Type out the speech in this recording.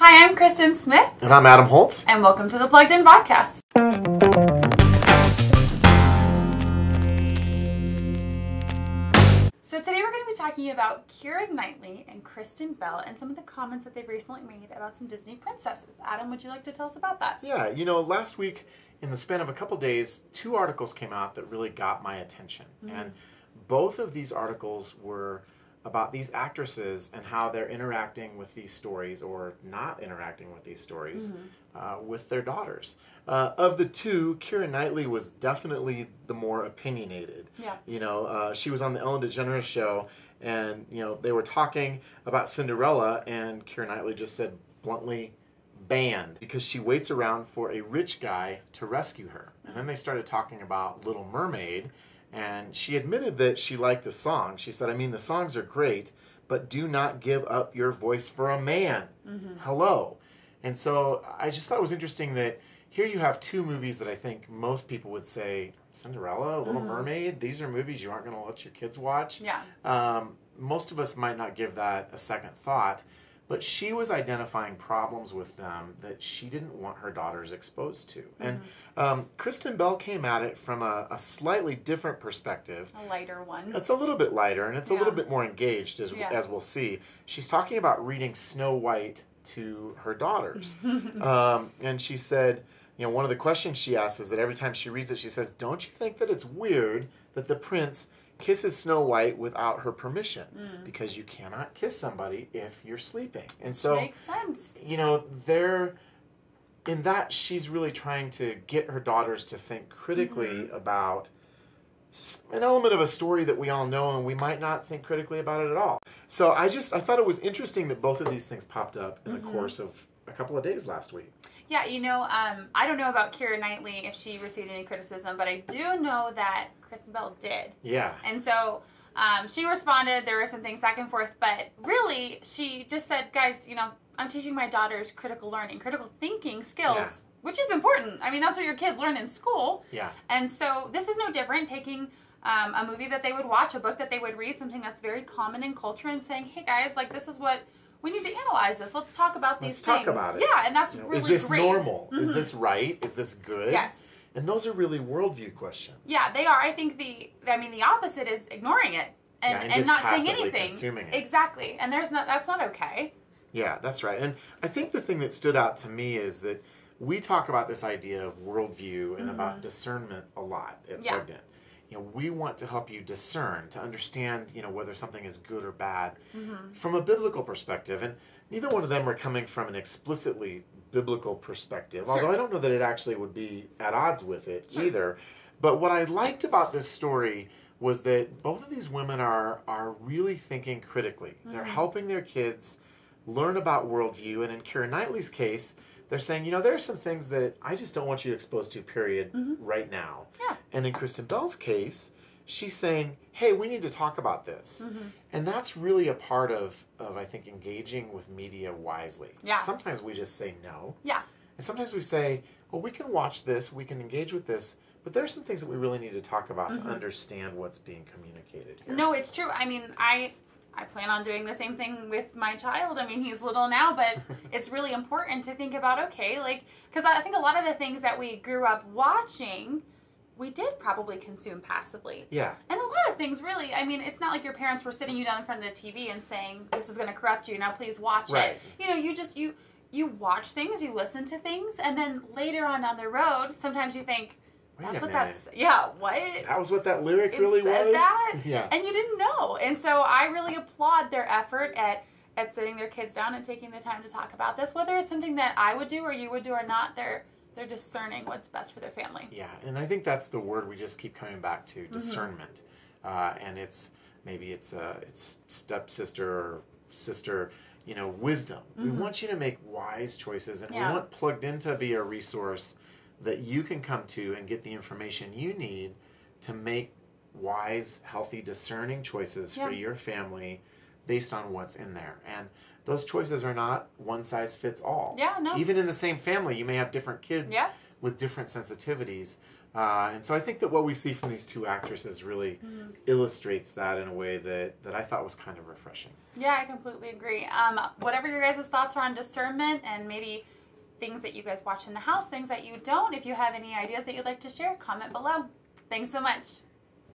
Hi, I'm Kristen Smith. And I'm Adam Holtz. And welcome to the Plugged In Podcast. So today we're going to be talking about Keira Knightley and Kristen Bell and some of the comments that they've recently made about some Disney princesses. Adam, would you like to tell us about that? Yeah, last week, in the span of a couple days, 2 articles came out that really got my attention. And both of these articles were about these actresses and how they're interacting with these stories or not interacting with these stories with their daughters. Of the 2, Keira Knightley was definitely the more opinionated. Yeah. She was on the Ellen DeGeneres show, and they were talking about Cinderella, and Keira Knightley just said bluntly, banned, because she waits around for a rich guy to rescue her. And then they started talking about Little Mermaid. And she admitted that she liked the song. She said, the songs are great, but do not give up your voice for a man. Hello. And so I just thought it was interesting that here you have 2 movies that I think most people would say, Cinderella, Little Mermaid, these are movies you aren't going to let your kids watch. Yeah. Most of us might not give that a second thought. But she was identifying problems with them that she didn't want her daughters exposed to. And Kristen Bell came at it from a slightly different perspective. A lighter one. It's a little bit lighter, and it's a little bit more engaged, as we'll see. She's talking about reading Snow White to her daughters. And she said, one of the questions she asks is that every time she reads it, she says, don't you think that it's weird that the prince kisses Snow White without her permission, because you cannot kiss somebody if you're sleeping. And so, makes sense. In that, she's really trying to get her daughters to think critically about an element of a story that we all know, and we might not think critically about it at all. So I thought it was interesting that both of these things popped up in the course of a couple of days last week. Yeah, I don't know about Keira Knightley if she received any criticism, but I do know that Kristen Bell did. Yeah. And so she responded. There were some things back and forth, but really she just said, guys, I'm teaching my daughters critical learning, critical thinking skills, which is important. That's what your kids learn in school. Yeah. And so this is no different, taking a movie that they would watch, a book that they would read, something that's very common in culture, and saying, hey guys, this is what we need to analyze this. Let's talk about these things. Let's talk about it. Yeah, and that's really great. Is this normal? Is this right? Is this good? Yes. And those are really worldview questions. Yeah, they are. I think the opposite is ignoring it and not saying anything. Consuming it. Exactly. And that's not okay. Yeah, that's right. And I think the thing that stood out to me is that we talk about this idea of worldview and about discernment a lot at Plugged In. We want to help you discern, to understand, whether something is good or bad from a biblical perspective. And neither one of them are coming from an explicitly biblical perspective, although I don't know that it actually would be at odds with it either. But what I liked about this story was that both of these women are really thinking critically. They're helping their kids learn about worldview. And in Keira Knightley's case, they're saying, there are some things that I just don't want you exposed to, period, right now. Yeah. And in Kristen Bell's case, she's saying, hey, we need to talk about this. And that's really a part of, I think, engaging with media wisely. Yeah. Sometimes we just say no. Yeah. And sometimes we say, well, we can watch this, we can engage with this, but there are some things that we really need to talk about to understand what's being communicated here. No, it's true. I plan on doing the same thing with my child. He's little now, but it's really important to think about, because I think a lot of the things that we grew up watching, we did probably consume passively. Yeah. And a lot of things really, it's not like your parents were sitting you down in front of the TV and saying, this is going to corrupt you, now please watch it. You watch things, you listen to things, and then later on down the road, sometimes you think, what? That was what that lyric really was? That? Yeah. And you didn't know. And so I really applaud their effort at sitting their kids down and taking the time to talk about this. Whether it's something that I would do or you would do or not, they're discerning what's best for their family. Yeah, and I think that's the word we just keep coming back to, discernment. And it's stepsister or sister, wisdom. We want you to make wise choices, and we want Plugged In to be a resource that you can come to and get the information you need to make wise, healthy, discerning choices for your family based on what's in there. And those choices are not one size fits all. Yeah, no. Even in the same family, you may have different kids with different sensitivities. And so I think that what we see from these two actresses really illustrates that in a way that I thought was kind of refreshing. Yeah, I completely agree. Whatever your guys' thoughts are on discernment and maybe things that you guys watch in the house, things that you don't, if you have any ideas that you'd like to share, comment below. Thanks so much.